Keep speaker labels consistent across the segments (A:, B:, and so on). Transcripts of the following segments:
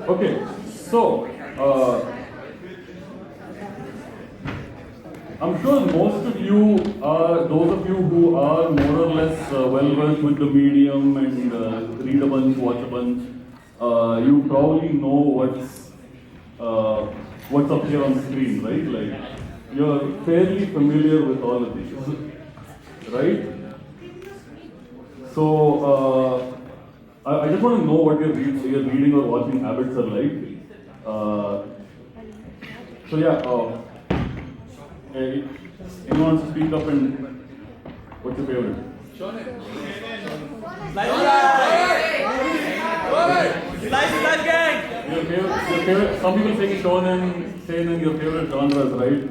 A: Okay, so I'm sure most of you are, those of you who are more or less well-versed with the medium and read a bunch, watch a bunch, you probably know what's up here on screen, right? Like, you're fairly familiar with all of these, right? So, I just want to know what your reading or watching habits are like. So yeah, anyone wants to speak up and what's your favorite?
B: Slice gang!
A: Your favorite, some people say shonen, seinen, your favorite genres, right?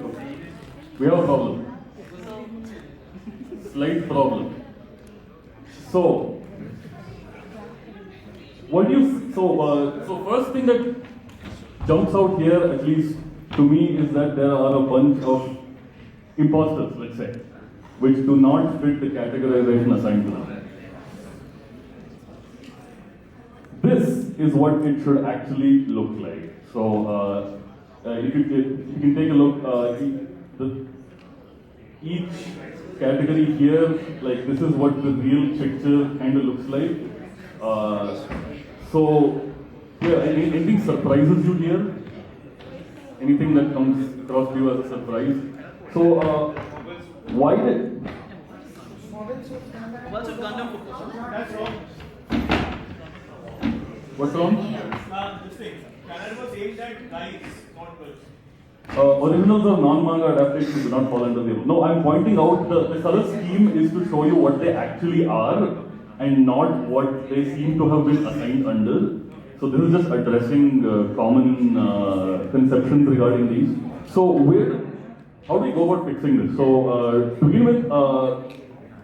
A: We have a problem. Slight problem. So, what do you, so first thing that jumps out here, at least to me, is that there are a bunch of imposters, let's say, which do not fit the categorization assigned to them. This is what it should actually look like. So, if you can take a look, each category here, like this is what the real picture kind of looks like. So, yeah, anything surprises you here? Anything that comes across to you as a surprise? So, why did?
B: What's a Gundam?
C: That's wrong.
A: What's wrong?
C: This thing. Canada was aimed at guys, not girls.
A: Originals or non-manga adaptations do not fall under the. No, I'm pointing out the color scheme is to show you what they actually are and not what they seem to have been assigned under. So this is just addressing common conceptions regarding these. So how do we go about fixing this? So to begin with, our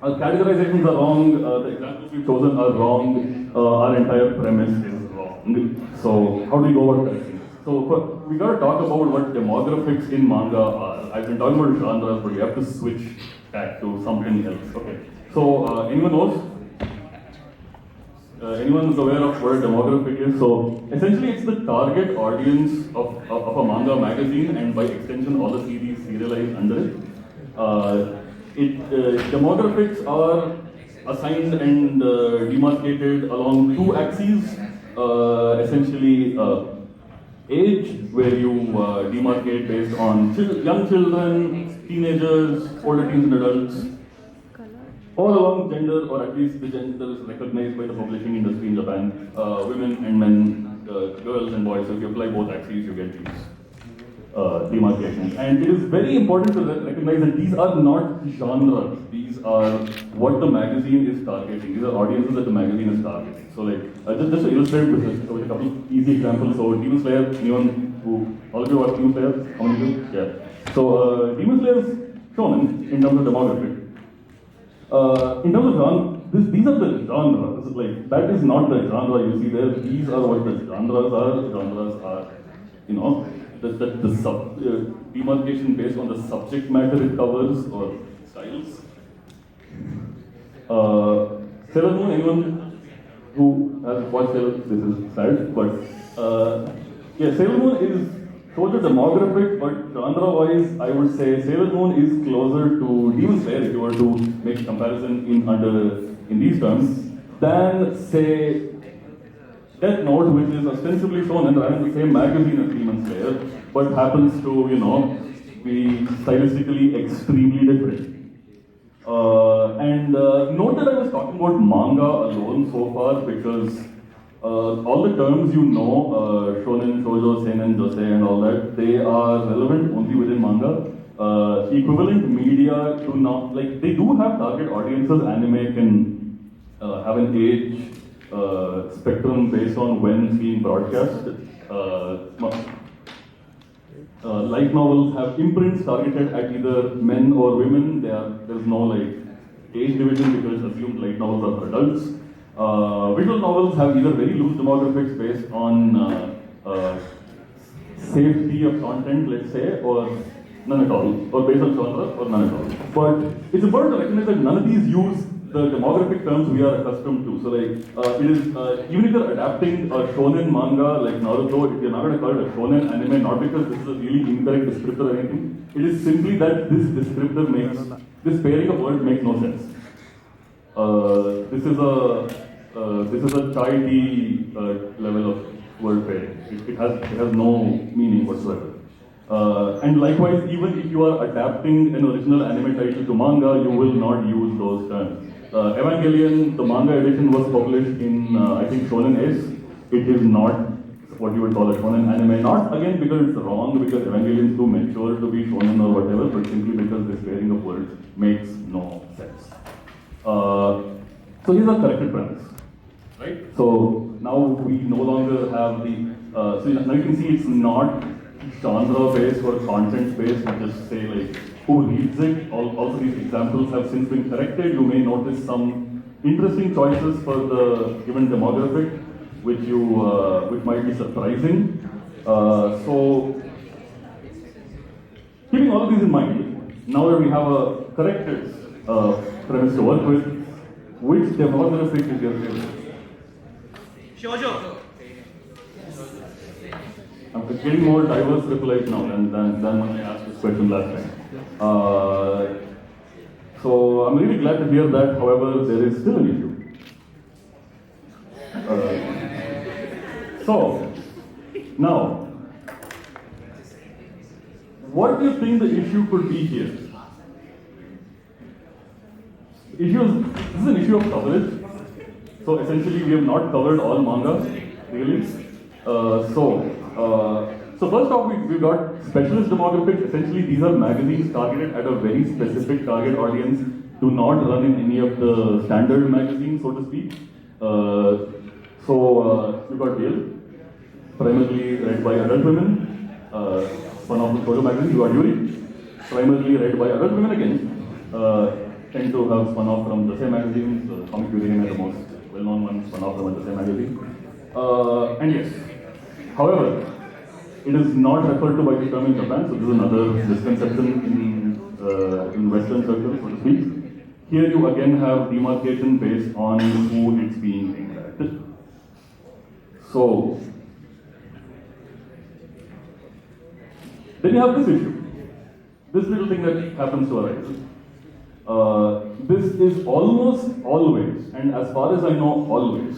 A: categorizations are wrong, the examples we've chosen are wrong, our entire premise is wrong. So how do we go about fixing this? So we got to talk about what demographics in manga are. I've been talking about genres, but we have to switch back to something else. Okay. So anyone knows? Anyone is aware of what a demographic is? So essentially, it's the target audience of a manga magazine, and by extension, all the series serialized under it. Demographics are assigned and demarcated along two axes. Essentially, age, where you demarcate based on young children, teenagers, older teens and adults. All along gender, or at least the gender is recognized by the publishing industry in Japan, women and men, girls and boys. So if you apply both axes, you get these demarcations. And it is very important to recognize that these are not genres. These are what the magazine is targeting. These are audiences that the magazine is targeting. So like, just to illustrate with a couple of easy examples. So Demon Slayer, anyone who, all of you watch Demon Slayer? How many of you? Yeah. So Demon Slayer is shonen in terms of demographic. In terms of genre, these are the genres. Like, that is not the genre you see there. These are what the genres are. The genres are, you know, the demarcation based on the subject matter it covers or styles. Sailor Moon, anyone who has watched Sailor Moon, this is sad, but yeah, Sailor Moon is towards the demographic, but genre-wise, I would say Sailor Moon is closer to Demon Slayer, if you were to make a comparison in these terms, than say Death Note, which is ostensibly shown in the same magazine as Demon Slayer, but happens to, you know, be stylistically extremely different. Note that I was talking about manga alone so far because all the terms you know, shonen, shoujo, seinen, josei and all that, they are relevant only within manga. Equivalent media do not, like, they do have target audiences. Anime can have an age spectrum based on when it's being broadcast. Light novels have imprints targeted at either men or women. There's no like age division because it's assumed light novels are for adults. Visual novels have either very loose demographics based on safety of content, let's say, or none at all, or based on genre, or none at all. But it's important to recognize that none of these use the demographic terms we are accustomed to. So like, it is, even if you're adapting a shonen manga like Naruto, you're not going to call it a shonen anime, not because this is a really incorrect descriptor or anything. It is simply that this descriptor makes, this pairing of words makes no sense. This is a childy level of word pairing. It has no meaning whatsoever. And likewise, even if you are adapting an original anime title to manga, you will not use those terms. Evangelion, the manga edition was published in, I think, Shonen Ace. It is not what you would call a shonen anime. Not again because it's wrong, because Evangelion is too mature to be shonen or whatever, but simply because this pairing of words makes no sense. So here's a corrected premise, right? So now we no longer have the, so now you can see it's not genre-based or content-based. We just say like, who reads it? Also these examples have since been corrected. You may notice some interesting choices for the given demographic, which might be surprising. So keeping all of these in mind, now that we have a corrected premise to work with, which demographic is your favorite?
B: Shoujo.
A: I'm getting more diverse replies now than when I asked this question last time. So I'm really glad to hear that. However, there is still an issue. So now, what do you think the issue could be here? This is an issue of coverage. So essentially, we have not covered all manga, really. So first off, we've got specialist demographics. Essentially, these are magazines targeted at a very specific target audience, do not run in any of the standard magazines, so to speak. We've got Yale, primarily read by adult women, one of the photo magazines. We've got Yuri, primarily read by adult women again. Tend to have spun off from the same magazines. Comic Yuri are the most well-known ones, spun off from the same magazine. And yes, however, it is not referred to by the term in Japan, so this is another misconception in Western circles, so to speak. Here you again have demarcation based on who it's being aimed at. So, then you have this issue, this little thing that happens to arise. This is almost always, and as far as I know, always,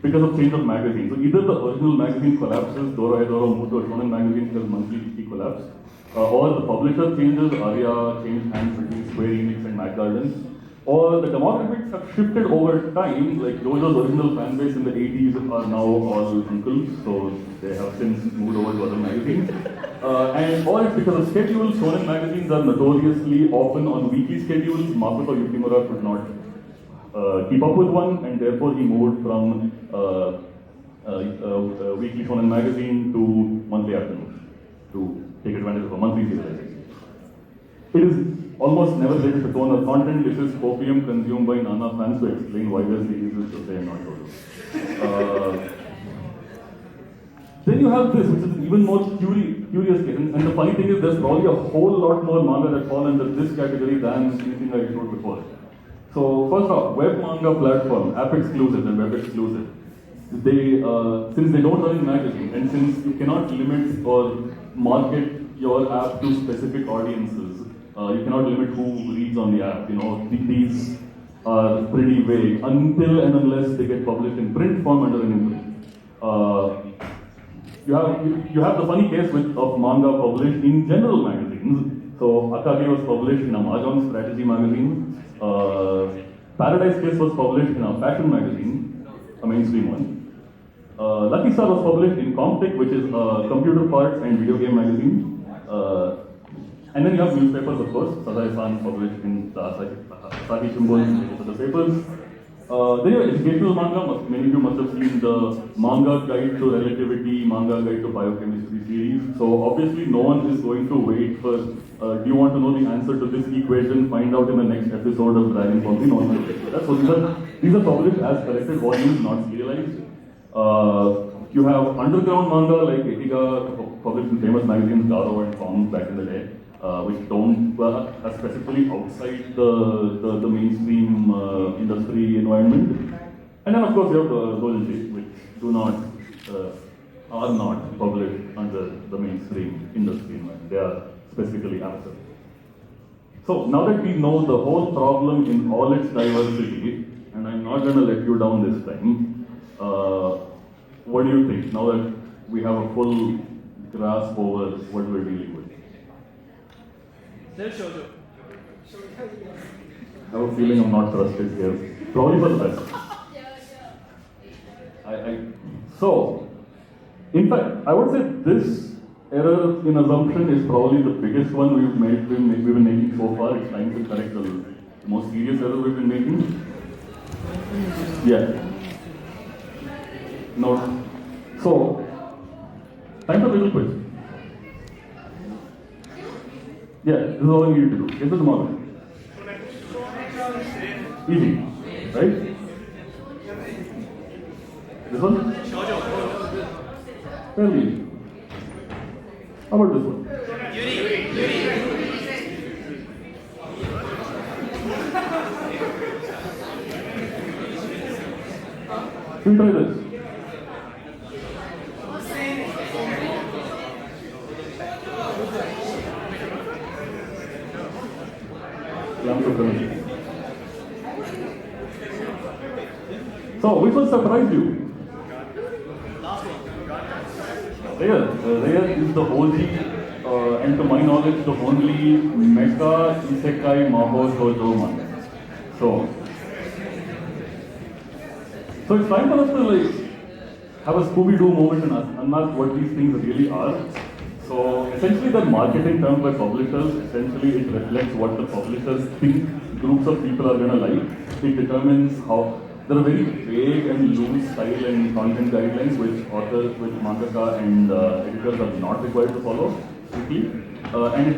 A: because of change of magazine. So either the original magazine collapses, Dorohedoro moved to a shonen magazine because monthly weekly collapsed, or the publisher changes, Arya changed hands between Square Enix and Mac Gardens, or the demographics have shifted over time, like JoJo's original fan base in the 80s are now all uncles, so they have since moved over to other magazines. Or it's because of schedules. Shonen magazines are notoriously often on weekly schedules. Makoto Yukimura could not keep up with one, and therefore he moved from weekly shonen magazine to monthly afternoon to take advantage of a monthly serialization. It is almost never related to tone or content. This is opium consumed by Nana fans to explain why their series is the same, not total. Then you have this, which is an even more curious case. And the funny thing is, there's probably a whole lot more manga that fall under this category than anything I showed before. So first off, web manga platform, app exclusive and web exclusive. They, since they don't run in magazine, and since you cannot limit or market your app to specific audiences, you cannot limit who reads on the app. You know, these are pretty vague until and unless they get published in print form under an imprint. You have the funny case of manga published in general magazines. So Akagi was published in a Mahjong strategy magazine. Paradise Case was published in a fashion magazine, a mainstream one. Lucky Star was published in Comtech, which is a computer parts and video game magazine. And then you have newspapers, of course. Sadae-san published in the Asahi Shimbun, which is other papers. Then you have educational manga. Many of you must have seen the Manga Guide to Relativity, Manga Guide to Biochemistry series. So obviously no one is going to wait for, do you want to know the answer to this equation? Find out in the next episode of Dragon Ball Z. No one will wait for that. So these are published as collected volumes, not serialized. You have underground manga like Ekiga, published in famous magazines, Garo and Forms back in the day. which don't are specifically outside the mainstream industry environment. And then of course you have Golgi, which do not are not published under the mainstream industry environment. They are specifically absent. So now that we know the whole problem in all its diversity, and I'm not going to let you down this time, what do you think now that we have a full grasp over what we're dealing with?
B: Then Shoujo.
A: I have a feeling I'm not trusted here. Probably for the best. So, in fact, I would say this error in assumption is probably the biggest one we've been making so far. It's time to correct the most serious error we've been making. Yeah. No. So, time for a little quiz. Yeah, this is all I need to do. Guess the tomorrow. Easy, right? This one? Fairly easy. How about this one? We'll try this. So, which one surprised you? Rare is the OG, and to my knowledge, the only mecha isekai maho shoujo manga. So it's time for us to have a Scooby-Doo moment and unmask what these things really are. So essentially, the marketing term by publishers, essentially it reflects what the publishers think groups of people are going to like. It determines how. There are very vague and loose style and content guidelines which authors, which mangaka and editors are not required to follow strictly. And it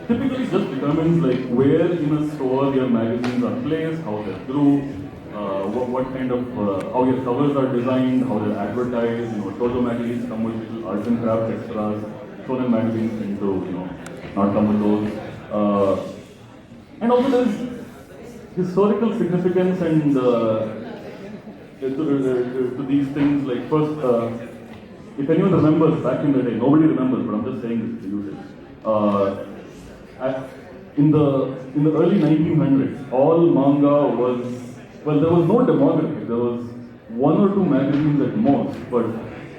A: typically just determines where in a store your magazines are placed, how they're grouped, what kind of, how your covers are designed, how they're advertised. Shoujo magazines come with little arts and crafts extras. Shonen magazines tend to, not come with those. And also there's historical significance and to these things. First, if anyone remembers back in the day, nobody remembers, but I'm just saying this to you. In the early 1900s, all manga was, well, there was no demographic. There was one or two magazines at most, but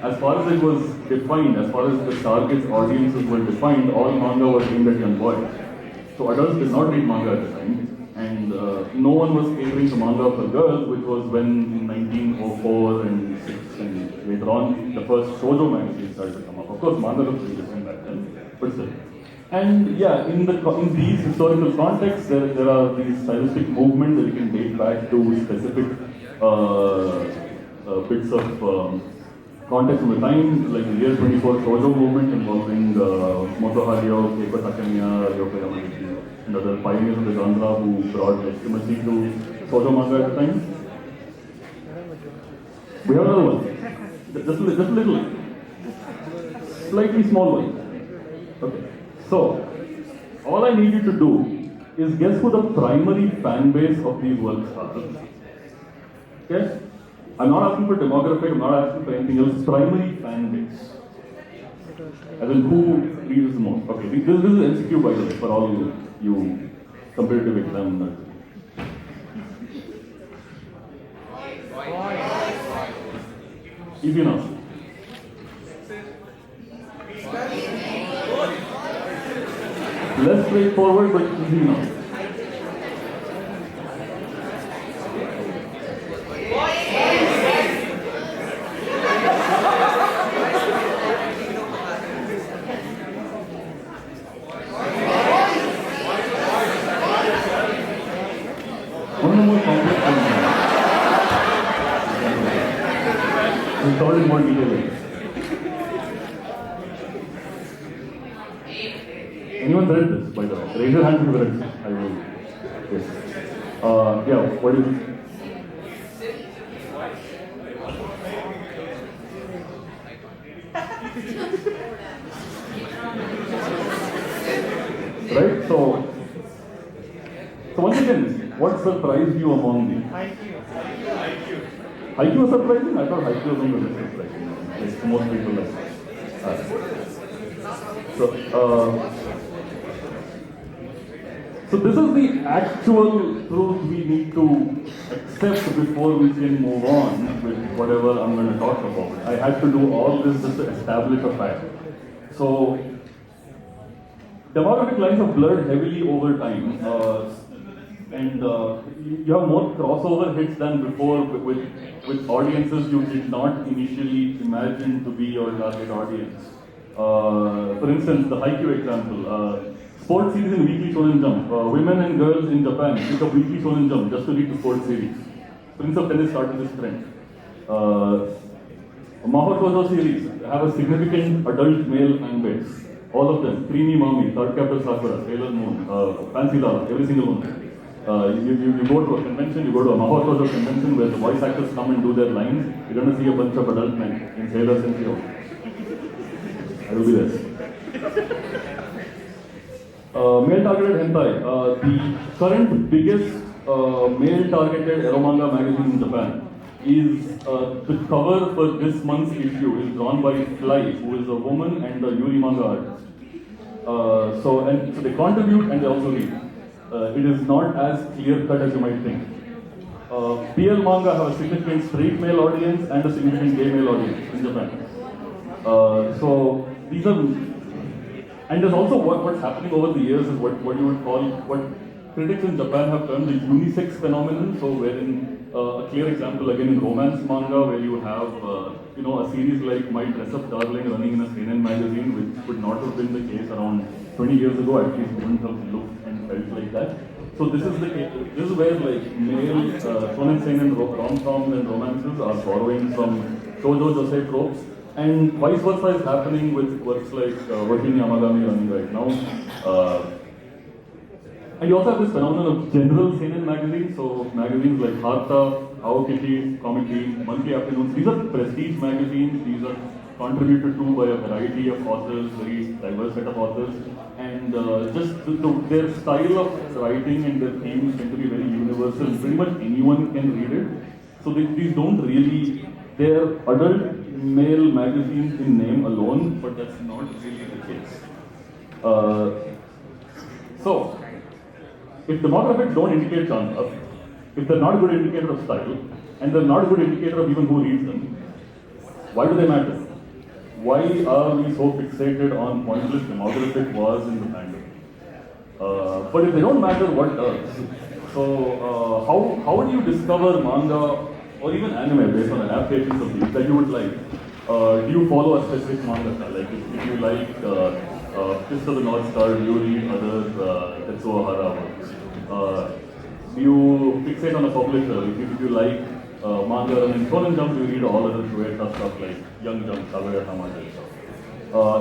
A: as far as it was defined, as far as the target audiences were defined, all manga was aimed at young boys. So adults did not read manga at the time. And no one was catering to manga for girls, which was when in 1904 and 6 and later on, the first shoujo magazine started to come up. Of course, manga was pretty different back then, but still. And yeah, in these historical contexts, there are these stylistic movements that you can date back to specific bits of context of the time, like the year 24 shoujo movement involving Moto Hario, Keiko Takemiya, Ryoko Yamaguchi, and other pioneers of the genre who brought legitimacy to shoujo manga at the time. We have another one, just a little, slightly small one. Okay, so all I need you to do is guess who the primary fan base of these works are. Okay? I'm not asking for demographic, I'm not asking for anything else. Primary fan base. As in who reads the most. Okay, this is MCQ by the way for all you competitive examiners. Easy enough. Less straightforward but easy enough. One more complex one. We'll solve in more detail later. Anyone read this, by the way? Raise your hand if you read this. I will. Yes. Yeah, what is it? right? So once again, what surprised you among these? IQ was surprising? I thought IQ was going to be surprising. Like most people like. So, so this is the actual truth we need to accept before we can move on with whatever I'm going to talk about. I had to do all this just to establish a fact. So, demographic lines have blurred heavily over time. And you have more crossover hits than before with audiences you did not initially imagine to be your target audience. For instance, the Haikyuu example. Sports series in Weekly Shonen Jump. Women and girls in Japan pick up Weekly Shonen Jump just to read the sports series. Prince of Tennis started this trend. Mahou Shoujo series have a significant adult male fan base. All of them. Creamy Mommy, Third Captain Sakura, Sailor Moon, Fancy Love, every single one. You go to a convention, you go to a Mahou Shoujo convention where the voice actors come and do their lines, you're going to see a bunch of adult men in Sailor Sensei. I will be there. Male-targeted hentai. The current biggest male-targeted eromanga magazine in Japan is the cover for this month's issue is drawn by Fly, who is a woman and a Yuri manga artist. So they contribute and they also read. It is not as clear-cut as you might think. PL manga have a significant straight male audience and a significant gay male audience in Japan. So these are, and there's also what's happening over the years is what you would call, what critics in Japan have termed the unisex phenomenon. So wherein a clear example again in romance manga where you have a series like My Dress Up Darling running in a seinen magazine, which would not have been the case around 20 years ago, at least wouldn't have looked and felt like that. So this is where like male shonen seinen rom-coms and romances are borrowing from shoujo josei tropes, and vice versa is happening with works like Working Yamagami running right now. And you also have this phenomenon of general seinen magazines, so magazines like Harta, Aokiji, Comedy, Monthly Afternoons. These are prestige magazines, these are contributed to by a variety of authors, very diverse set of authors, and their style of writing and their themes tend to be very universal. Pretty much anyone can read it. So these don't really, they're adult male magazines in name alone, but that's not really the case. So, if demographics don't indicate genre, if they're not a good indicator of style, and they're not a good indicator of even who reads them, why do they matter? Why are we so fixated on pointless demographic wars in the fandom? But if they don't matter, what does? So, how do you discover manga or even anime based on adaptations of these that you would like? Do you follow a specific manga? Like if you like Fist of the North Star, do you read other Tetsuo Hara works? Do you fixate on a publisher? If you like manga and Shonen Jump, do you read all other Shueisha stuff like Young Jump, Kaguya Sama and stuff?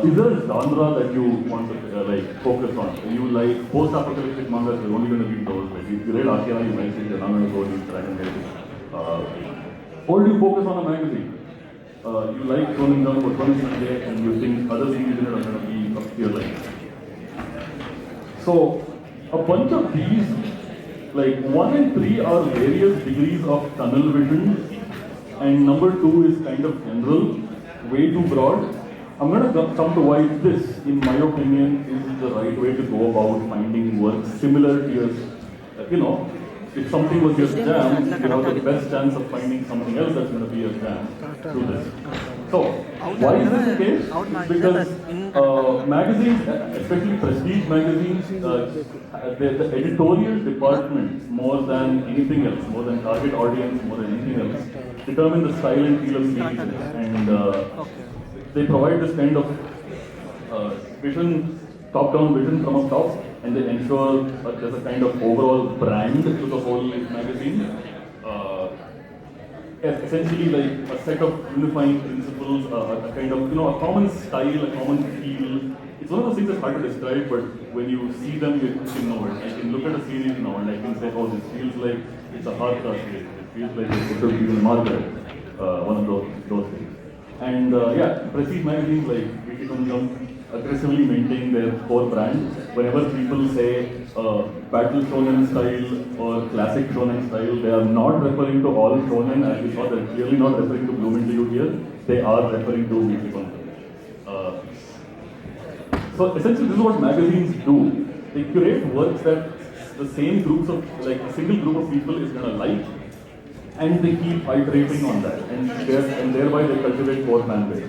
A: Is there a genre that you want to focus on? You like post-apocalyptic mangas, you're only going to read those. Like if you read Akira, you might say you're not going to go read Dragon Ball. Or do you focus on a magazine? You like Shonen Jump or Shonen Sunday, and you think other series in it are going to be up to your line. So, a bunch of these, like 1 and 3 are various degrees of tunnel vision, and number 2 is kind of general, way too broad. I'm going to come to why this, in my opinion, is the right way to go about finding work similar to yours. If something was your jam, you have the best chance of finding something else that's going to be your jam through this. So, why is this the case? Because magazines, especially prestige magazines, the editorial department, more than anything else, more than target audience, more than anything else, determine the style and feel of series. And they provide this kind of vision, top-down vision from up top, and they ensure there's a kind of overall brand to the whole magazine. Essentially like a set of unifying principles, a kind of, a common style, a common feel. It's one of those things that's hard to describe, but when you see them, you can know it. I can look at a series now and I can say, oh, this feels like it's a hard series. It feels like it should be in Margaret, one of those things. And prestige magazines like Weekly Shonen Jump, aggressively maintain their core brand. Whenever people say battle shonen style or classic shonen style, they are not referring to all shonen as we saw. They're clearly not referring to Bloom into You here. They are referring to Weekly. So essentially, this is what magazines do. They curate works that the same groups of, like a single group of people is gonna like, and they keep iterating on that, and thereby they cultivate core fan base.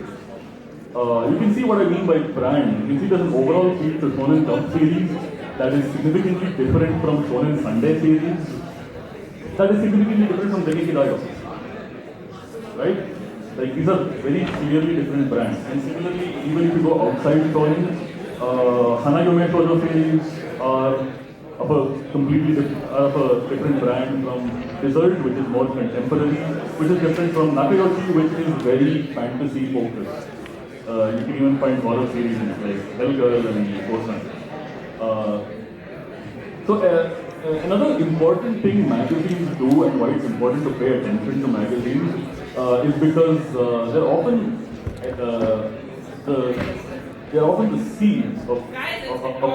A: You can see what I mean by brand. You can see there's an overall feel to Shonen Jump series that is significantly different from Shonen Sunday series. That is significantly different from Dengeki Daioh. Right? Like these are very clearly different brands. And similarly, even if you go outside Shonen, Hanayome Shoujo series are of a different brand from Desert, which is more contemporary, which is different from Nakayoshi, which is very fantasy focused. You can even find horror series in it, like Hellgirl and Ghost. Another important thing magazines do and why it's important to pay attention to magazines is because they're often the seeds of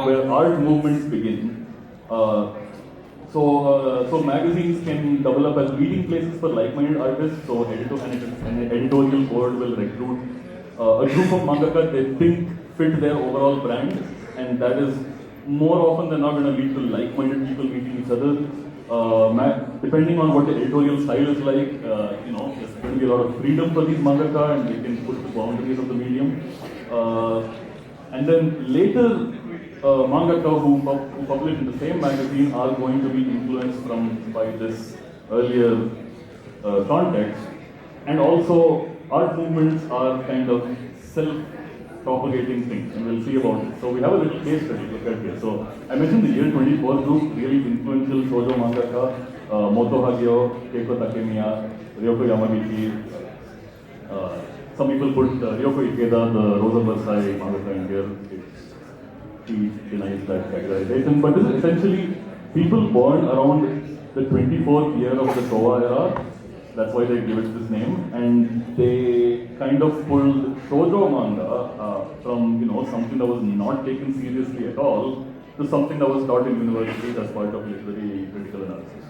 A: where art movements begin. So magazines can develop as meeting places for like-minded artists. So an editorial board will recruit a group of mangaka they think fit their overall brand, and that is more often than not going to lead to like-minded people meeting each other. Depending on what the editorial style is like, there's going to be a lot of freedom for these mangaka, and they can push the boundaries of the medium. And then later, mangaka who publish in the same magazine are going to be influenced by this earlier context. And also, art movements are kind of self-propagating things, and we'll see about it. So we have a little case study to look at here. So I mentioned the Year 24 group, really influential shoujo mangaka, Moto Hagio, Keiko Takemiya, Ryoko Yamaguchi. Some people put Ryoko Ikeda, the Rosa Versailles mangaka in here. He denies that categorization, but this is essentially people born around the 24th year of the Showa era. That's why they give it this name, and they kind of pulled shoujo manga from something that was not taken seriously at all to something that was taught in universities as part of literary critical analysis.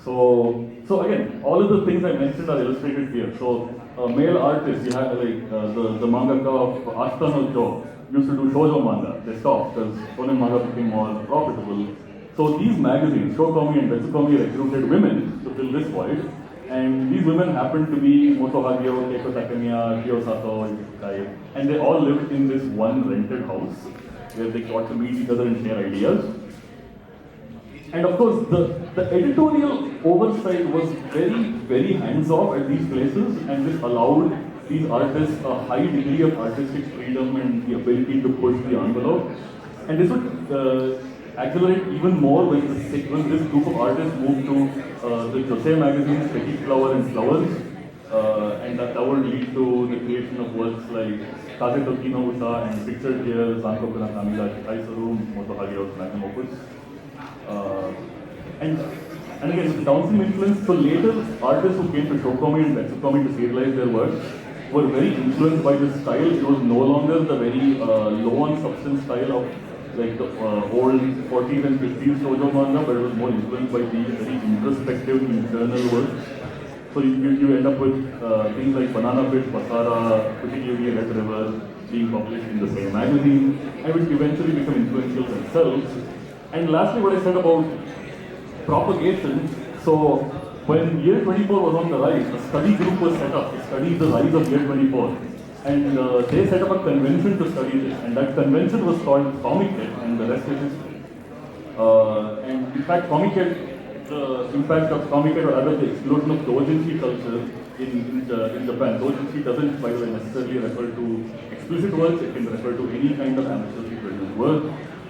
A: So again, all of the things I mentioned are illustrated here. So male artists, you have like the mangaka of Ashita no Jo used to do shoujo manga. They stopped because shonen manga became more profitable. So these magazines, Shokomi and Betsukomi, recruited women to fill this void, and these women happened to be Moto Hagio, Keiko Takemiya, Ryo Sato, Yukai, and they all lived in this one rented house where they got to meet each other and share ideas. And of course, the editorial oversight was very, very hands-off at these places, and this allowed these artists a high degree of artistic freedom and the ability to push the envelope. And this would accelerate even more when this group of artists moved to the Josei magazines, Petit Flower and Flowers, and that would lead to the creation of works like Kazetoki no Uta and Pictured Here, Zankoku no Kamida, Chikaisuru, Moto Hagio's magnum opus. And again, the downstream influence, so later artists who came to Shokomi and Betsukomi to serialize their works were very influenced by this style. It was no longer the very low on substance style of like the old 40s and 50s shoujo manga, but it was more influenced by these very introspective internal works. So you end up with things like Banana Fish, Basara, particularly Red River, being published in the same magazine, and which eventually become influential themselves. And lastly, what I said about propagation, so when Year 24 was on the rise, a study group was set up to study the rise of Year 24. And they set up a convention to study this, and that convention was called Comic-Con, and the rest is history. And in fact, Comic-Con, the impact of Comic-Con, or rather the explosion of doujinshi culture in Japan. Doujinshi doesn't, by the way, necessarily refer to explicit works, it can refer to any kind of amateurly produced work.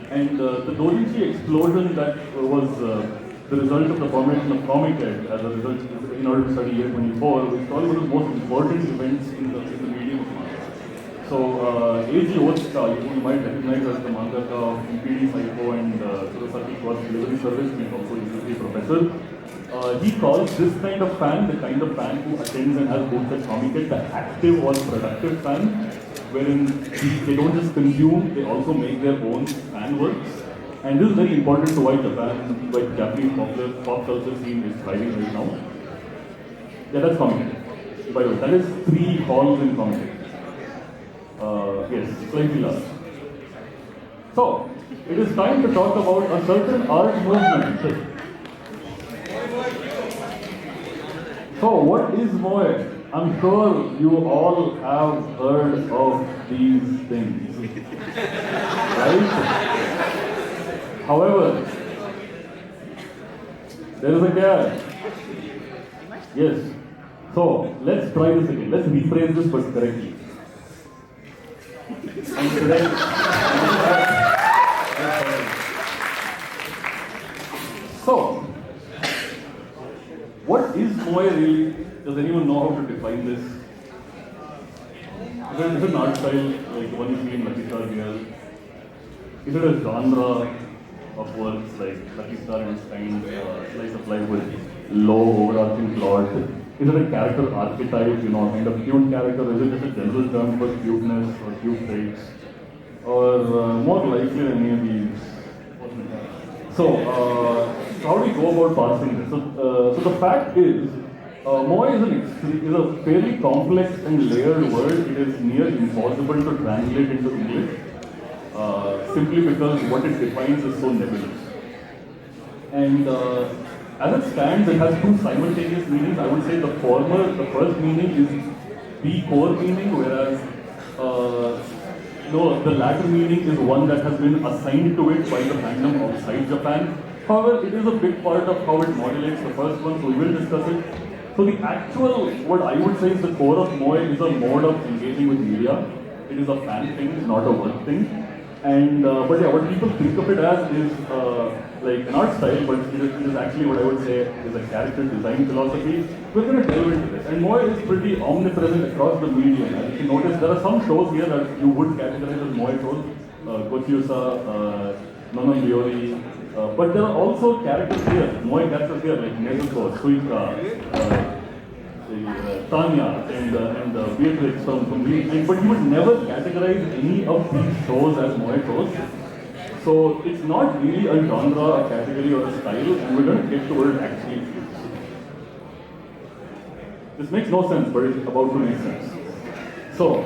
A: And the doujinshi explosion that was the result of the formation of Comic-Con as a result in order to study Year 24, which is probably one of the most important events in the medium of manga. So Eiji Otsuka, you might recognize as the mangaka of MPD Saiko and Kurosaki Cross Delivery Service, he's also a university professor. He calls this kind of fan the kind of fan who attends and has booths at Comic-Con the active or productive fan. wherein they don't just consume, they also make their own fan works. And this is very important to why Japanese pop culture scene is thriving right now. Yeah, that's comic. By the way, that is 3 halls in comic. Yes, slightly large. So, it is time to talk about a certain art movement. So, what is Moe? I'm sure you all have heard of these things, right? However, there is a catch. Yes. So, let's try this again. Let's rephrase this but correctly. And today, so, what is Moe really? Does anyone know how to define this? Is it an art style like one you see in Lucky Star here? Is it a genre of works like Lucky Star and its kind, slice of life with low overarching plot? Is it a character archetype, kind of cute character? Is it just a general term for cuteness or cute traits? Or more likely than any of these? So, how do we go about parsing this? So the fact is, Moe is a fairly complex and layered word. It is near impossible to translate into English, simply because what it defines is so nebulous. And as it stands, it has 2 simultaneous meanings. I would say the first meaning is the core meaning, whereas the latter meaning is one that has been assigned to it by the fandom outside Japan. However, it is a big part of how it modulates the first one, so we will discuss it. So the actual, what I would say is the core of Moe is a mode of engaging with media. It is a fan thing, not a work thing. And but yeah, what people think of it as is like an art style, but it is actually what I would say is a character design philosophy. We're going to delve into this. And Moe is pretty omnipresent across the medium. As you notice, there are some shows here that you would categorize as Moe shows, Gochiusa, Nono Miori, but there are also characters here, Moe characters here like Nezuko, Suika, Tanya and Beatrix from Greece, but you would never categorize any of these shows as Moe shows. So it's not really a genre, a category or a style, and we're going to get to what it actually is. This makes no sense, but it's about to make sense. So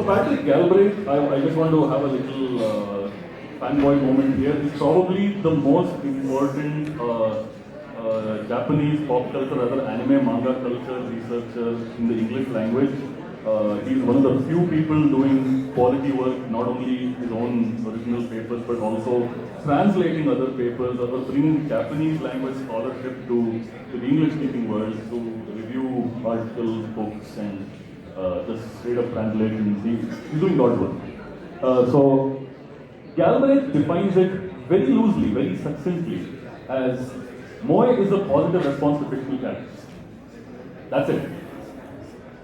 A: Patrick Galbraith, I just want to have a little fanboy moment here. He's probably the most important Japanese pop culture, rather anime manga culture researcher in the English language. He's one of the few people doing quality work, not only his own original papers, but also translating other papers or bringing Japanese language scholarship to the English-speaking world to review articles, books, and just straight up translations. He's doing God's work. So Galbraith defines it very loosely, very succinctly, as Moe is a positive response to fictional characters. That's it.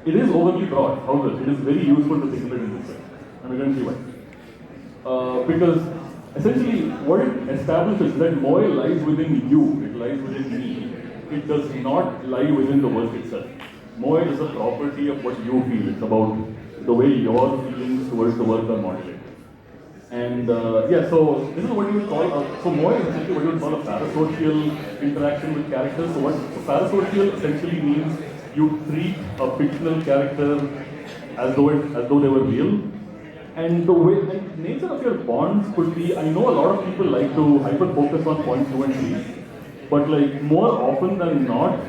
A: It is overly broad, however, it is very useful to think of it in this way. And we're going to see why. Because essentially, what it establishes is that Moe lies within you, it lies within me. It does not lie within the work itself. Moe is a property of what you feel. It's about the way your feelings towards the work are modulated. And so this is what you would call so Moe is essentially what you would call a parasocial interaction with characters. So parasocial essentially means you treat a fictional character as though they were real. And the nature of your bonds could be, I know a lot of people like to hyper focus on points 2 and 3, but like more often than not,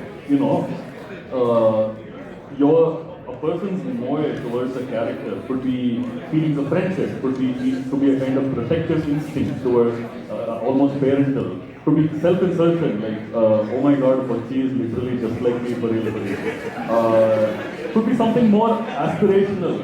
A: a person's Moe towards a character could be feelings of friendship, could be a kind of protective instinct towards almost parental, could be self-insertion, like oh my god, Kochi is literally just like me, could be something more aspirational.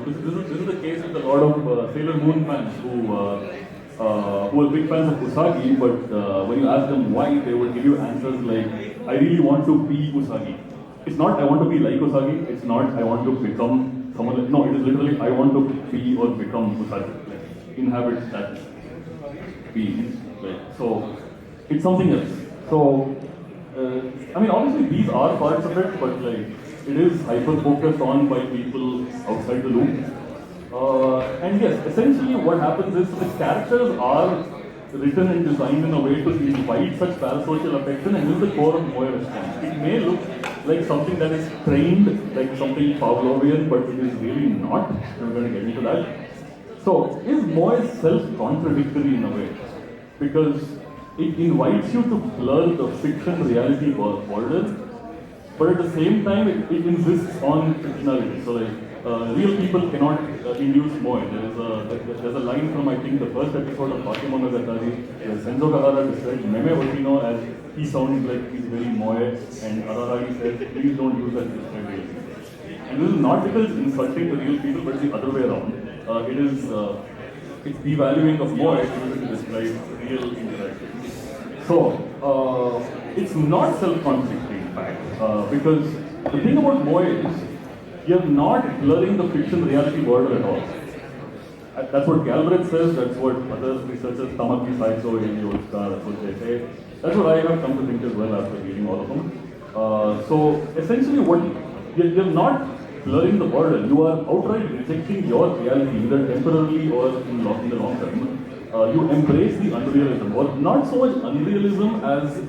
A: This is the case with a lot of Sailor Moon fans who are big fans of Usagi, but when you ask them why, they would give you answers like, I really want to be Usagi. It's not I want to be like Usagi, it's not I want to become someone like, no, it is literally I want to be or become Usagi, like inhabit that being. Like, so it's something else. So, obviously these are parts of it, but like, it is hyper-focused on by people outside the loop. And yes, essentially what happens is the characters are written and designed in a way to invite such parasocial affection, and this is the core of Moya response. It may look like something that is trained, like something Pavlovian, but it is really not. I'm going to get into that. So, is Moya self-contradictory in a way? Because it invites you to blur the fiction-reality border, but at the same time, it insists on fictionality. So, like, real people cannot induce Moya. There's a line from, I think, the first episode of Bakemonogatari, where Senzo Kahara describes Meme Otino as he sounds like he's very Moya, and Araragi says, please don't use that to describe real people. And this is not because it's insulting to real people, but it's the other way around. It's devaluing of Moya to describe real interactions. So, it's not self-contradictory, in fact, because the thing about Moya is, you're not blurring the fiction-reality border at all. That's what Galbraith says, that's what other researchers, Tamaki Saito, Yoshka, that's what they say. That's what I have come to think as well after reading all of them. So, essentially, you're not blurring the border, you are outright rejecting your reality, either temporarily or in the long term. You embrace the unrealism, or not so much unrealism as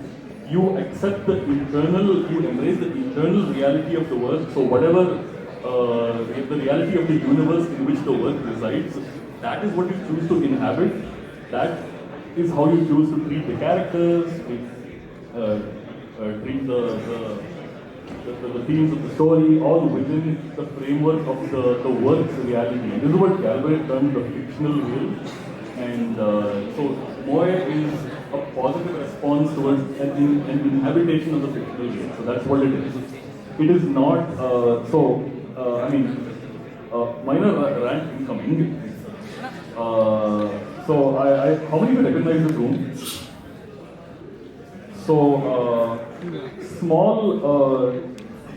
A: you accept you embrace the internal reality of the work. So whatever the reality of the universe in which the work resides, that is what you choose to inhabit. That is how you choose to treat the characters, treat the themes of the story, all within the framework of the work's reality. And this is what Galbraith termed the fictional real. And so Moya is a positive response towards an inhabitation of the fictional real. So that's what it is. It is not, minor rant incoming. How many of you recognize this room? So, small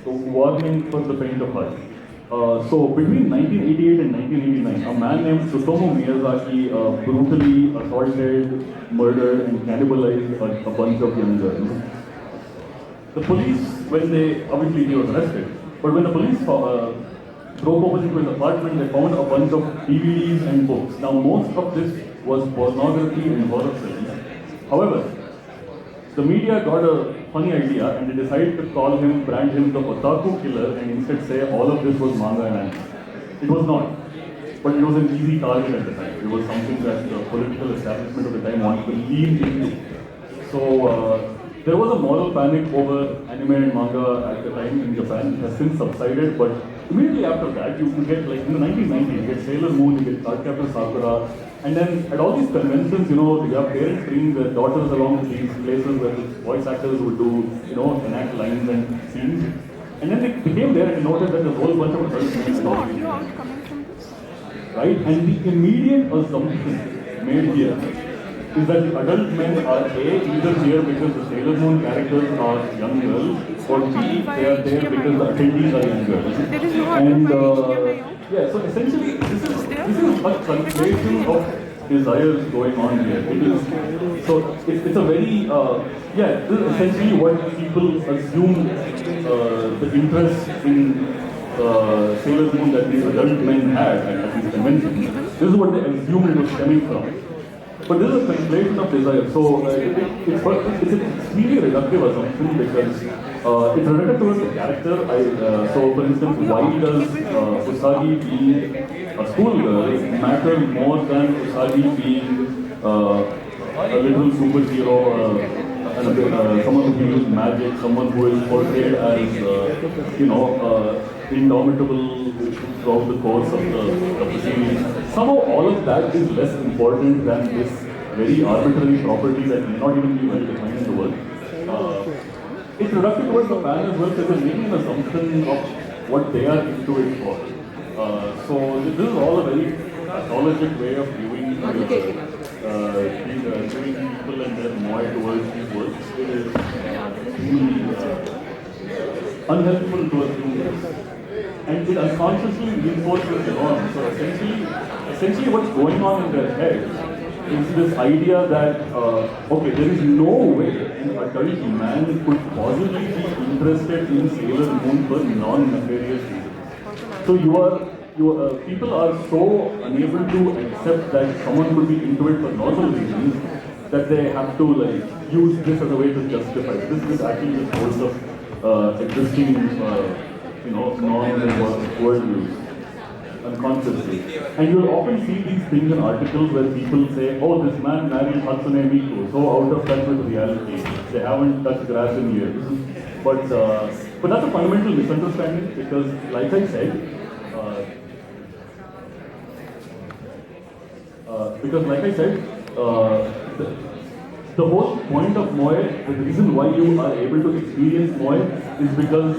A: warning for the paint of heart. So between 1988 and 1989, a man named Tsutomu Miyazaki brutally assaulted, murdered, and cannibalized a bunch of young girls. The police, obviously he was arrested, but when the police broke open into his apartment, they found a bunch of DVDs and books. Now most of this was pornography and horror films. However, the media got a funny idea and they decided to brand him the otaku killer, and instead say all of this was manga and anime. It was not, but it was an easy target at the time. It was something that the political establishment of the time wanted to lean into. So there was a moral panic over anime and manga at the time in Japan. It has since subsided, but immediately after that, you get, like in the 1990s, you get Sailor Moon, you get Cardcaptor Sakura, and then at all these conventions, you have parents bringing their daughters along to these places where the voice actors would do, enact lines and scenes. And then they came there and noticed that there's a whole bunch of adults doing it. Right? And the immediate assumption made here is that the adult men are either here because the Sailor Moon characters are young girls, or B, they are there because the attendees are young girls. And so essentially, this is a conflation of desires going on here. It's a very, this is essentially what people assume the interest in Sailor Moon that these adult men had at these conventions. This is what they assumed it was stemming from. But this is a conflation of desire. So it's an extremely reductive assumption because it's related towards the character. So for instance, why does Usagi being a schoolgirl matter more than Usagi being a little superhero, someone who uses magic, someone who is portrayed as indomitable throughout the course of the series? Somehow all of that is less important than this very arbitrary property that may not even be well defined in the world. It's reductive towards the fan as well, because they're making an assumption of what they are into it for. So this is all a very pathologic way of viewing people and their Moya towards these works. It is unhelpful to assume this. And it unconsciously reinforces the norm. So essentially what's going on in their head is this idea that, okay, there is no way an adult man could possibly be interested in Sailor Moon for non-nefarious reasons. So people are so unable to accept that someone could be into it for normal reasons that they have to like use this as a way to justify it. This actually just holds up existing, norms and worldviews unconsciously. And you'll often see these things in articles where people say, oh, this man married Hatsune Miku, so out of touch with reality. They haven't touched grass in years. But that's a fundamental misunderstanding because, like I said, the whole point of Moe, the reason why you are able to experience Moe is because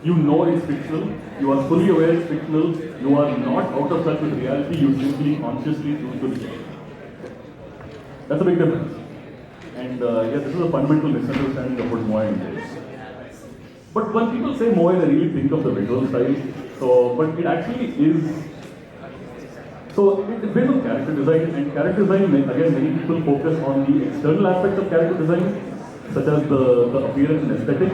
A: you know it's fictional, you are fully aware it's fictional, you are not out of touch with reality, you simply consciously choose to be. That's a big difference. And this is a fundamental misunderstanding of what Moe is. But when people say Moe, they really think of the visual style. But it actually is. So it's based on character design, and character design, again, many people focus on the external aspects of character design, such as the appearance and aesthetic.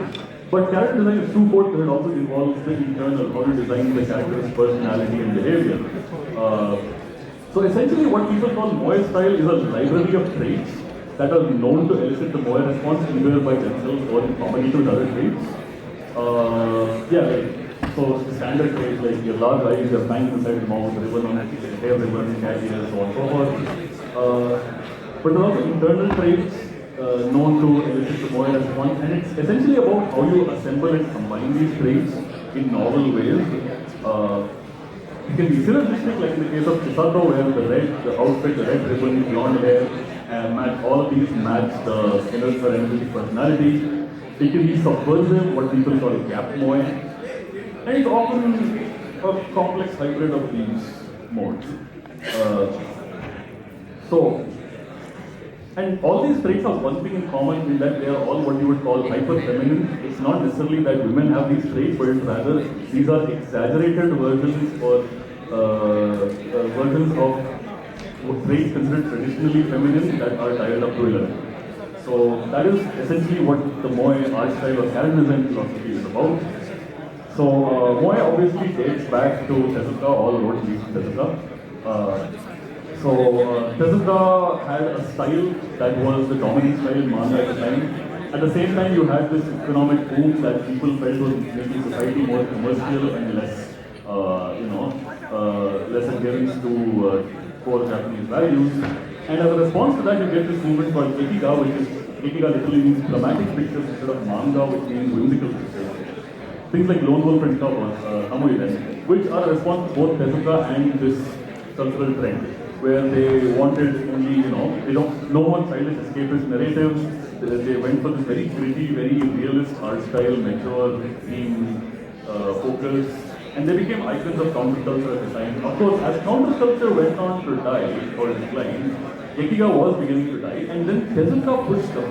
A: But character design is twofold because it also involves the internal, how to design the character's personality and behavior. So essentially what people call Moe style is a library of traits that are known to elicit the Moe response either by themselves or in combination with other traits. So standard traits like your large eyes, your fangs inside the mouth, ribbon on the hair ribbon, cat ears, so on and so forth. But there are also internal traits known to elicit the Moe response, and it's essentially about how you assemble and combine these traits in novel ways. It can be synergistic, like in the case of Chisato, where the outfit, the red ribbon, blonde hair, all of these match the her energetic personality. It can be subversive, what people call gap Moe, and it's often a complex hybrid of these modes. And all these traits have one thing in common in that they are all what you would call hyper-feminine. It's not necessarily that women have these traits, but rather these are exaggerated versions or versions of traits considered traditionally feminine that are dialed up to 11. So that is essentially what the Moe art style or character design philosophy is about. So Moe obviously dates back to Tezuka, all roads lead to Tezuka. Tezuka had a style that was the dominant style in manga at the time. At the same time, you had this economic boom that people felt was making society more commercial and less, less adherence to core Japanese values. And as a response to that, you get this movement called Gekiga, Gekiga literally means dramatic pictures instead of manga, which means whimsical pictures. Things like Lone Wolf and Stop Hamoiden, which are a response to both Tezuka and this cultural trend, where they wanted only, no more childish escapist narratives. They went for this very gritty, very realist art style, mature, theme, focus, and they became icons of counterculture at the time. Of course, as counterculture went on to die or decline, Gekiga was beginning to die, and then Tezuka pushed up,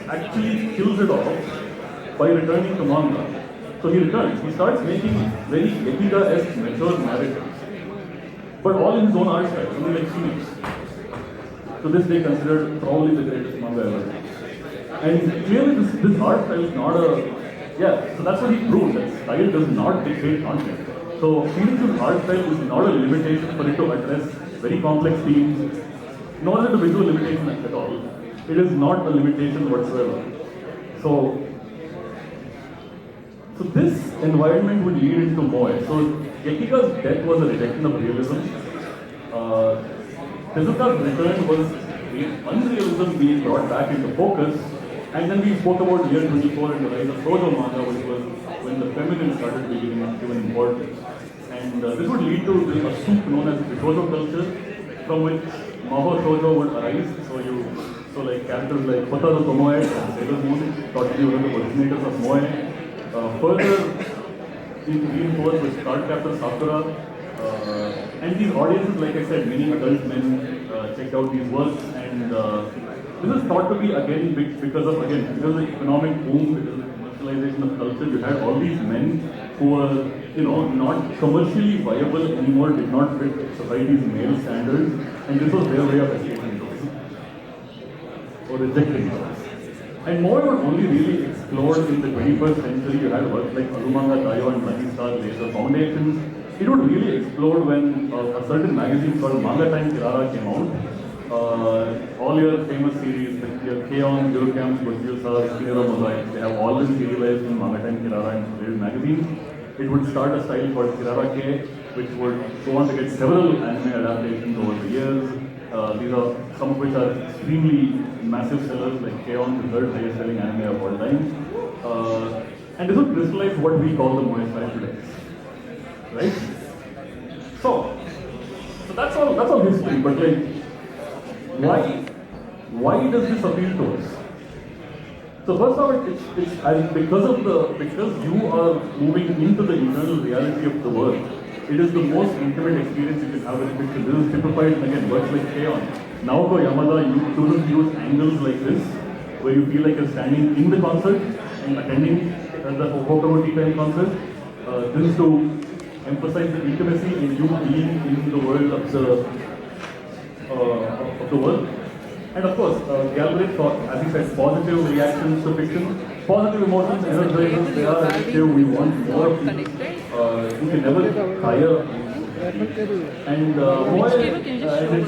A: actually kills it off by returning to manga. So he returns. He starts making very Gekiga-esque mature narratives, but all in his own art style, something like Phoenix. To this day considered probably the greatest manga ever. And clearly this art style is not so that's what he proved, that style does not dictate content. So Phoenix's art style is not a limitation for it to address very complex themes, nor is it a visual limitation at all. It is not a limitation whatsoever. So this environment would lead into Moe. So Gekiga's death was a rejection of realism. Tezuka's return was unrealism being brought back into focus. And then we spoke about year 24 and the rise of shoujo manga, which was when the feminine started being given importance. And this would lead to a soup known as the shoujo culture, from which Maho shoujo would arise. So like characters like Hotaru Tomoe and Sailor Moon thought to be one of the originators of Moe. Further reinforced with Card Captor Sakura, and these audiences, like I said, many adult men checked out these works, and this is thought to be again because of the economic boom, because of the commercialization of culture. You had all these men who were not commercially viable anymore, did not fit society's male standards, and this was their way of escaping those or rejecting those. And more were only really explored in the 21st century. You had works like Alumanga Dayo and Lucky Star laid the foundations. It would really explode when a certain magazine called Manga Time Kirara came out. All your famous series, like your K-On, Eurocamps, Godzilla, Kinera Mosaic, they have all been serialized in Manga Time Kirara and related magazines. It would start a style called Kirara K, which would go on to get several anime adaptations over the years. These are some of which are extremely massive sellers, like K-On, the third highest selling anime of all time. And this would crystallize what we call the Moe style today. Right? So that's all history, but like, why does this appeal to us? So first of all, because you are moving into the internal reality of the world, it is the most intimate experience you can have with picture. This is typified again, works like K-On. Naoko Yamada students use angles like this, where you feel like you're standing in the concert and attending the Hokuto Tea Time concert. This is to emphasize the intimacy in you being in the world of the world. And of course, Galbraith thought, as he said, positive reactions to fiction, positive emotions, energizers, they are addictive, we want more of these. You can never tire. And Moe and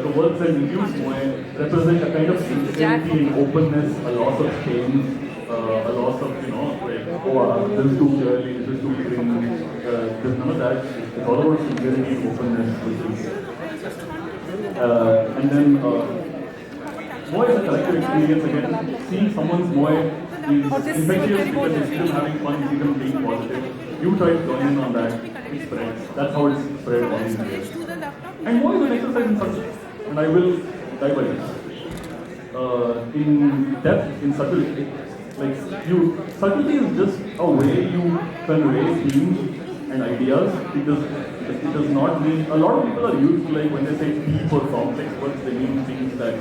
A: the works that induce Moe represent a kind of sincerity and openness, a loss of shame, a loss of, like, oh, this is too girly, this is too cringe. There's none of that. It's all about sincerity and openness, which is. And then Moe is a collective experience again. Seeing someone's Moe is infectious because you're still having fun, see them being positive. You try to join in on that, it spreads. That's how it's spread all these years. And Moe is an exercise in subtlety. And I will dive by this. In depth, in subtlety, like subtlety is just a way you convey themes and ideas. It does not mean, a lot of people are used to, like, when they say deep or complex words, they mean things that,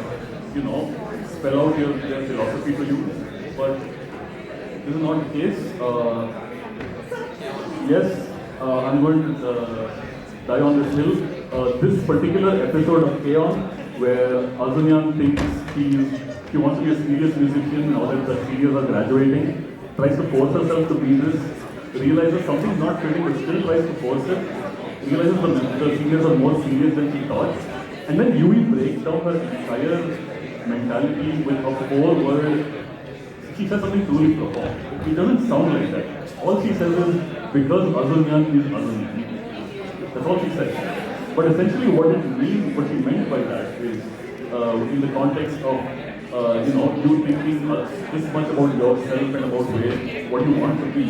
A: spell out their philosophy to you. But this is not the case. Yes, I'm going to die on this hill. This particular episode of K-On, where Azunyan thinks he wants to be a serious musician now that the seniors are graduating, tries to force herself to be this, realizes something's not fitting but still tries to force it, realizes the seniors are more serious than she thought, and then Yui breaks down her entire mentality with a whole word. She says something truly profound. It doesn't sound like that. All she says is, because Azunyan is Azunyan. That's all she says. But essentially what she meant by that is, in the context of, you thinking this much about yourself and about what you want to be.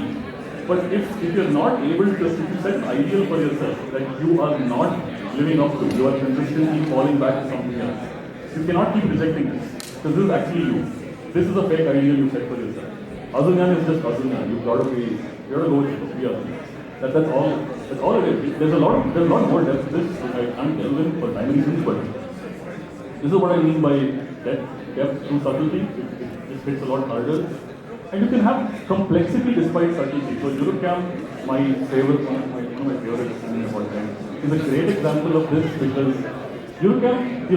A: But if you're not able to, if you set an ideal for yourself that you are not living up to, you are consistently falling back to something else, you cannot keep rejecting this. Because this is actually you. This is a fake ideal you set for yourself. Azunyan is just Azunyan. You've got to go with it. That's all it is. There's a lot more depth to this, which I can't delve in for time reasons, but this is what I mean by depth through subtlety. It hits a lot harder. And you can have complexity despite subtlety. So Eurocamp, one of my favorite anime of all time, is a great example of this because Eurocamp, you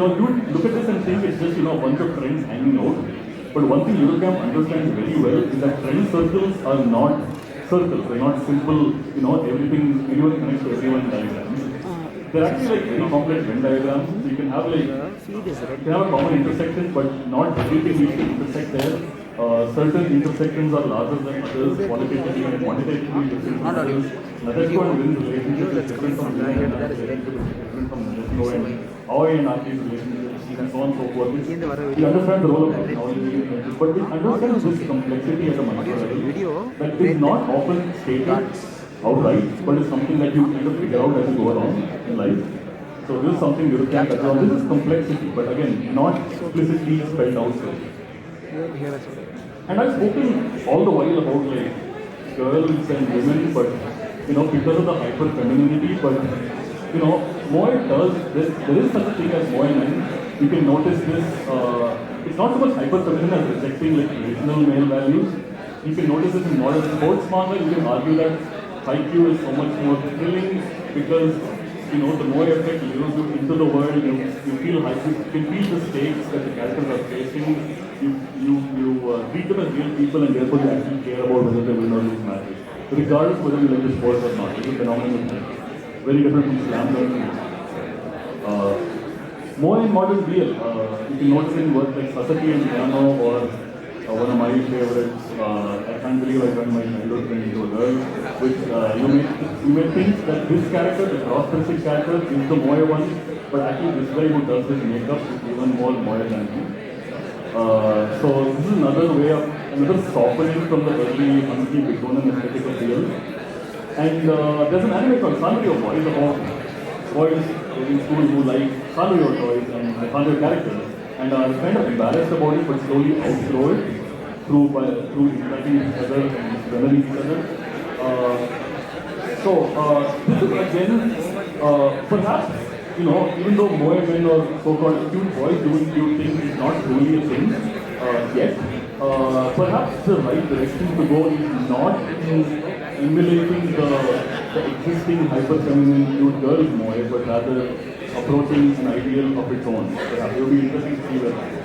A: look at this and think it's just, a bunch of friends hanging out. But one thing Eurocamp understands very well is that friend circles are not circles. They're not simple, everyone connects to everyone diagrams. They're actually like very complex Venn diagrams. So you can have a common intersection, but not everything needs to intersect there. Certain intersections are larger than others, qualitatively and quantitatively different from others. Natsuko and Win's relationship is different from Lin and Aki's relationship is different from Natsuko and Aoi and Aki's relationship, and so on and so forth. We understand the role of technology, but we understand this complexity at a micro level that is not often stated outright, but is something that you kind of figure out as you go along in life. So this is something you can touch on. This is complexity, but again, not explicitly spelled out. And I've spoken all the while about girls and women, but because of the hyper femininity, but Moe does this. There is such a thing as Moe men. You can notice this. It's not so much hyper feminine as rejecting traditional male values. You can notice this in modern sports manga. You can argue that Haikyuu is so much more thrilling because the more effect lures you into the world, you feel you can feel the stakes that the characters are facing. You treat them as real people, and therefore you actually care about whether they win or lose matches, regardless whether you like the sport or not. It's a phenomenal. Very different from slam dunk. More in modern BL, you can notice in work like Sasaki and Yano, or one of my favorites, I can't believe I turned my childhood friend into a girl, which you may think that this character, the cross-dressing character, is the Moe one, but actually this guy who does his makeup is even more Moe than him. So this is another softening from the early hunky Victorian aesthetic of BL. And there's an anime called Sanrio Boys about boys in school who like Sanrio toys and the Sanrio characters and are kind of embarrassed about it but slowly outgrow it through interacting with each other and learning each other. This is again, perhaps, even though Moe men or so-called cute boys doing cute things is not truly a thing yet, perhaps the right direction to go is not in emulating the existing hyper-feminine cute girls Moe, but rather approaching an ideal of its own. Perhaps it will be interesting to see where that goes.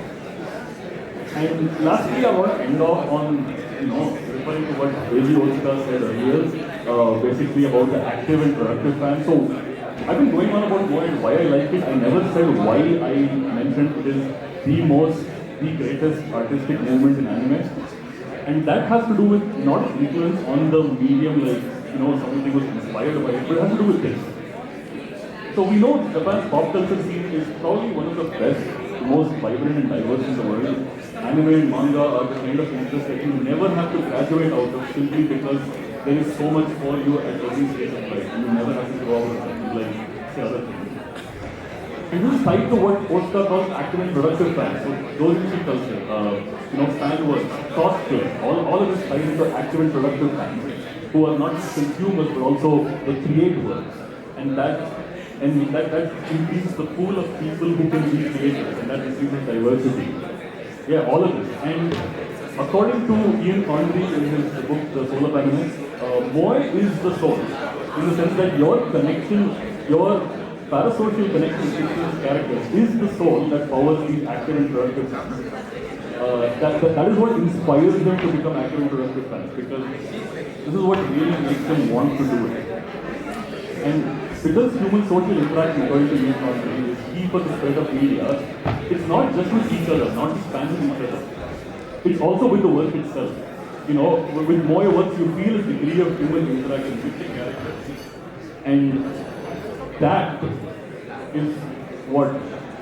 A: And lastly, I want to end off on, referring to what Eiji Otsuka said earlier, basically about the active and productive fan. So, I've been going on about Moe and why I like it. I never said why I mentioned it is the greatest artistic movement in anime. And that has to do with not influence on the medium, like, something was inspired by it, but it has to do with this. So we know Japan's pop culture scene is probably one of the best, most vibrant and diverse in the world. Anime and manga are the kind of interest that you never have to graduate out of simply because there is so much for you at every stage of life. You never have to go out and like say other things. And this is tied to what Otsuka calls active and productive fans. So doujinshi culture, fan work, cosplay, all of this ties into active and productive fans who are not just consumers but also the creators. And that increases the pool of people who can be creators, and that increases diversity. Yeah, all of this. And according to Ian Condry in his book The Soul of Anime, Moe is the soul, in the sense that your connection, your parasocial connection with these characters is the soul that powers these active and productive fans. That is what inspires them to become active and productive fans, because this is what really makes them want to do it. And because human social interaction, according to Ian Condry, is key for the spread of media, it's not just with each other, not just fans with each other. It's also with the work itself. With Moe works, you feel a degree of human interaction with the characters. And that is what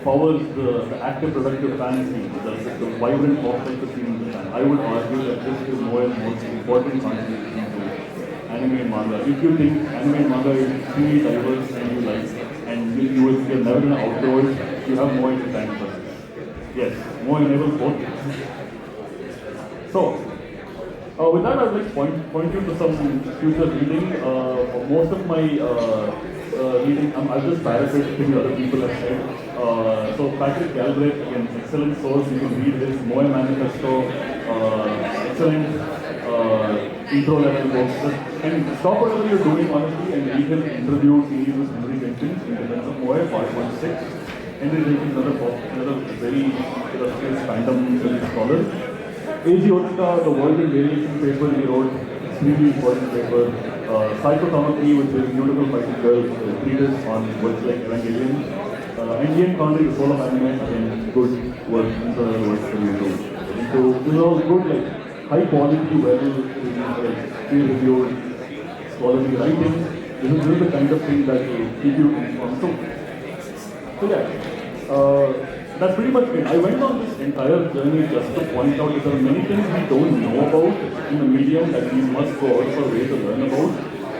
A: powers the active, productive fan scene, the vibrant pop culture scene in Japan. I would argue that this is Moe's most important contribution to anime and manga. If you think anime and manga is extremely diverse and you like it, and you're never going to outgrow it, you have Moe to thank for this. Yes, Moe enables both. So, with that, I would like to point you to some future reading. Most of my reading, I'll just paraphrase things other people have said. So Patrick Galbraith, again, excellent source. You can read his Moe Manifesto, excellent intro level books. And stop whatever you're doing, honestly, and read his interview series with Henry Jenkins in Defense of Moe, part 1-6. Henry Jenkins, another very illustrious fandom scholar. Eiji Otsuka, the World in Variation paper he wrote, extremely important paper. Psychotomically, which is Beautiful Fighting Girl, treatise on works like Evangelion. And Ian Condry, The Soul of Anime, again, good work, internal works that you do. So, this is all good, like, high quality, peer-reviewed, quality writing. This is the kind of thing that will keep you informed. So yeah. That's pretty much it. I went on this entire journey just to point out that there are many things we don't know about in the medium that we must go out of our way to learn about,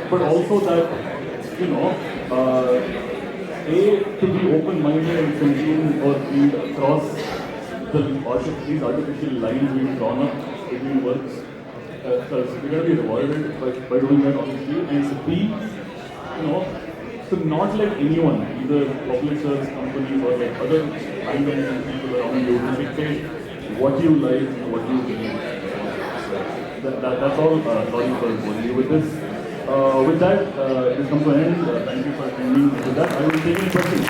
A: but also that, to be open-minded and consume or read across these artificial lines we've drawn up between works, because we're going to be rewarded by doing that, obviously, and B, to not let anyone, either publishers, companies, or like other random people around you, to dictate what you like and what you believe. That's all. Sorry for boring you with this. With that, it has come to an end. Thank you for attending. With that, I will take any questions.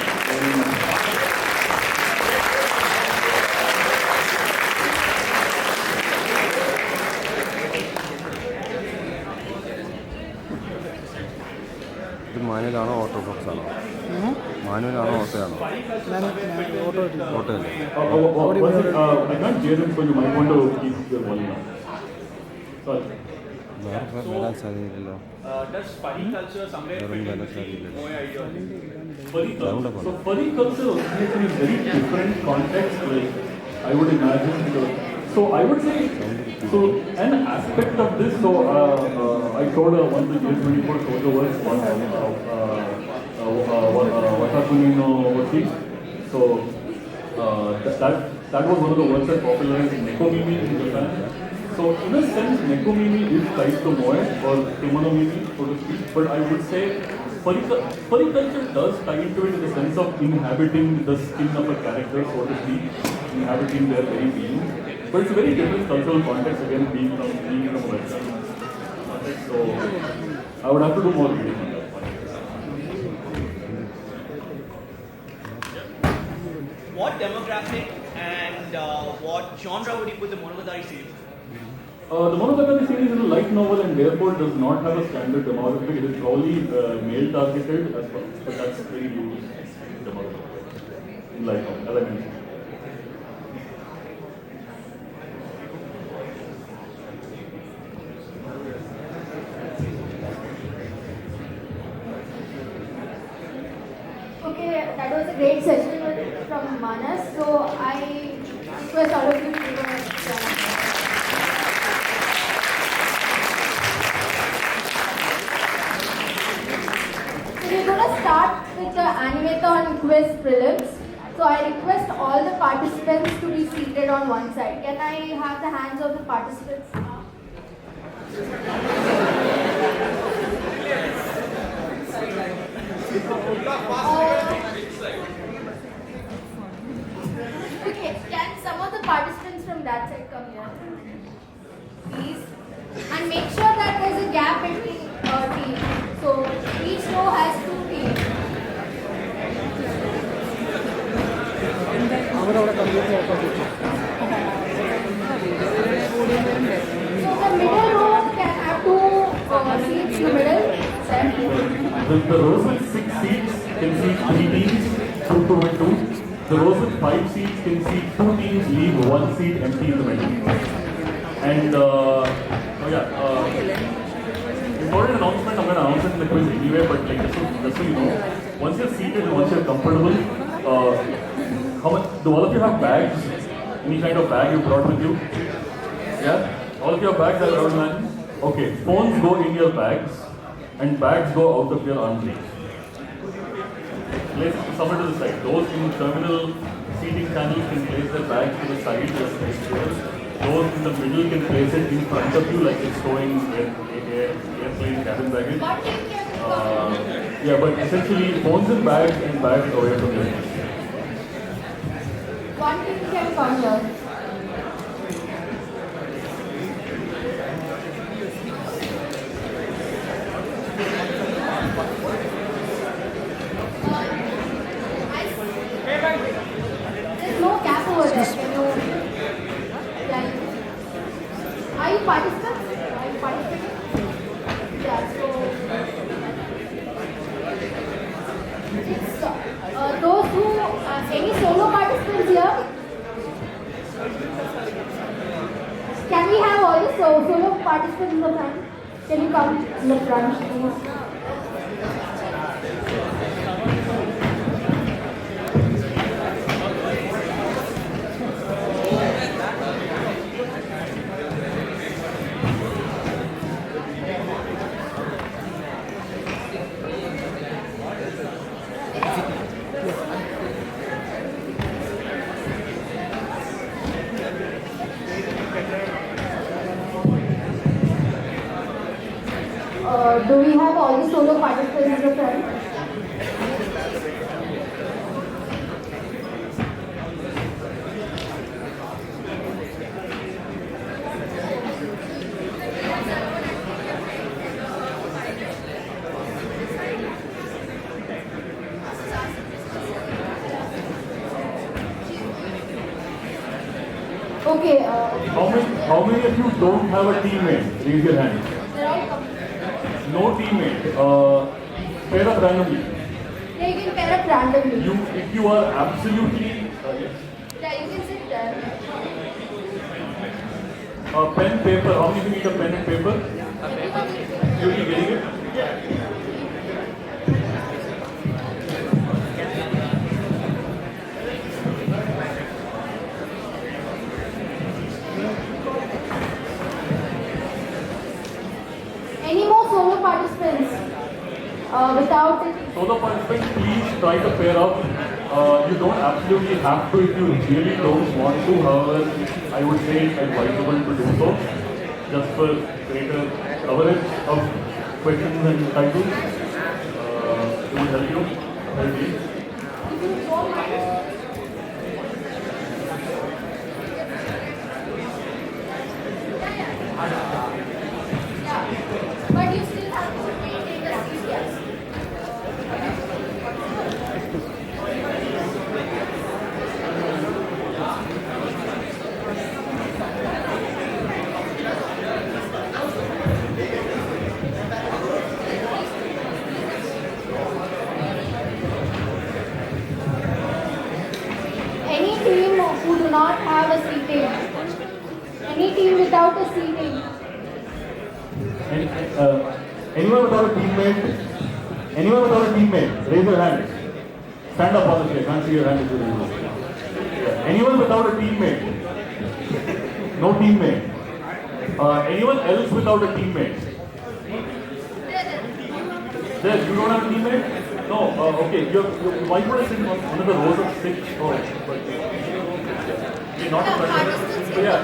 D: ഇത് മാനുവലാണോ ഓട്ടോബോക്സ് ആണോ? മാനുവലാണോ ഓട്ടോയാണോ? Auto അല്ലേ?
A: I can't hear him, so you might want to keep your volume up. Sorry.
D: വേറെ വരാൻ സാധ്യതയില്ലല്ലോ.
B: Does furry culture somewhere
D: വേറെ
B: fit
D: വരാൻ
B: into
D: സാധ്യതയില്ല.
B: the Moy ideology?
A: Furry culture. So furry culture originates in a very different context. Like I would imagine. So I would say, so an aspect of this. So I showed one of the J24 photo was one Watakunin no Wati. So that was one of the words that popularized Nekomimi in Japan. So in a sense, Nekomimi is tied to Moe or Kemonomimi, so to speak. But I would say furry culture does tie into it in the sense of inhabiting the skin of a character, so to speak, inhabiting their very being. But it's a very different cultural context again, being from a Western context. So I would have to do more reading on that.
C: What demographic and what genre would you put the Monogatari series?
A: The Monogatari series is a light novel and therefore does not have a standard demographic. It is probably male targeted as well, but that's very loose demographic in light novel, as I mentioned.
E: Okay, that was a great session from Manas. So I request all of you to give a So we're going to start with the Animathon quiz prelims. So I request all the participants to be seated on one side. Can I have the hands of the participants now? Okay, can some of the participants from that side come here? Please. And make sure that there's a gap between teams. So each row has 2 teams. So the middle row can have 2 seats in the middle.
A: The rows with 6 seats can seat 3 teams, 2, 2 and 2. The rows with 5 seats can seat 2 teams, leave 1 seat empty in the middle. And important announcement, I'm going to announce it in the quiz anyway, but like just so you know, once you're seated and once you're comfortable, how much, do all of you have bags? Any kind of bag you brought with you? Yeah? All of your bags are around, man? Okay, phones go in your bags and bags go out of your armreach. Place it somewhere to the side. Those in terminal seating channels can place their bags to the side. Those in the middle can place it in front of you like it's towing airplane cabin baggage. Yeah, but essentially phones and bags away from your seat.
E: One team can come here. There's no cap over there. Can you? Yeah. Are you participants? Are you participating? Yeah. So it's those who any solo participants here. Can we have all the solo participants in the front? Can you come in the front? Do we have all the solo participants in the front?
A: How many of you don't have a teammate? Raise your hand.
E: They're all coming.
A: No teammate. Pair up randomly.
E: Yeah, you can pair up randomly.
A: If you are absolutely yes.
E: Yeah, you can sit there.
A: Pen, paper. How many of you need a pen and paper? You will be getting it.
E: Any more solo participants? Without it.
A: Solo participants, please try to pair up. You don't absolutely have to if you really don't want to. However, I would say it's advisable to do so, just for greater coverage of questions and titles. It will help you. Help you.
E: If you don't mind. Yeah. But you still have to maintain the seat, yes. Any team who do not have a seating, any team without a seating,
A: Anyone without a teammate? Anyone without a teammate? Raise your hand. Stand up on the chair. Can't see your hand if you raise it. Anyone without a teammate? No teammate. Anyone else without a teammate? There, you don't have a teammate? No. Okay. Why would I sit on one of the rows of 6? Oh, but okay, not a question. So yeah,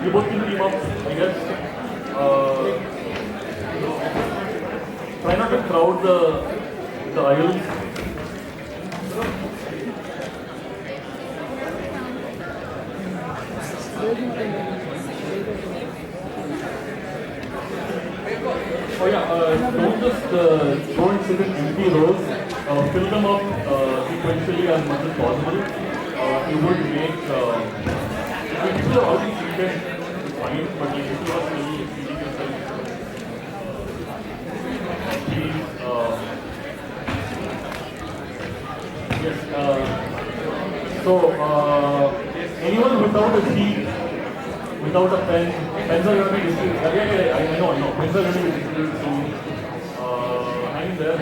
A: you both can team up, I guess. Try not to crowd the aisles. Oh yeah, don't just go and sit in empty rows. Fill them up sequentially as much as possible. It would make if people are already seated, it's fine, but like if you are still seating yourself, please, yes. Anyone without a seat, without a pen, pens are going to be distributed. Yeah, I know. Pens are going to be distributed soon. Hang there.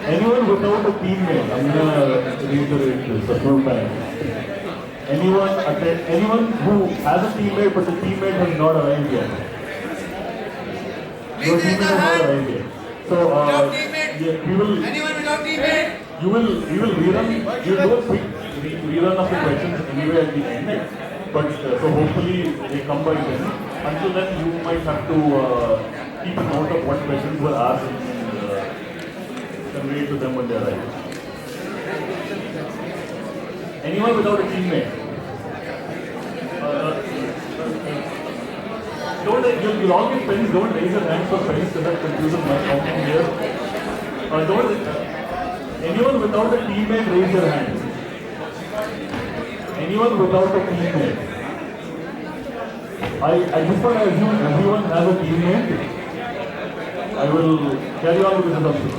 A: Anyone without a teammate, I'm going to reiterate this a few times. Anyone who has a teammate but the teammate has not arrived yet. Your teammate has not arrived yet. So, yeah, we will.
F: Anyone without teammate?
A: We will rerun. You will do a quick rerun of the questions anyway at the end. But so hopefully they come by then. Until then, you might have to keep a note of what questions were asked and convey to them when they arrive. Anyone without a teammate? You'll all get pens. Don't raise your hands for pens because that confuses my counting here. Anyone without a teammate, raise your hand. Anyone without a teammate? I just want to assume everyone has a teammate. I will carry on with this assumption.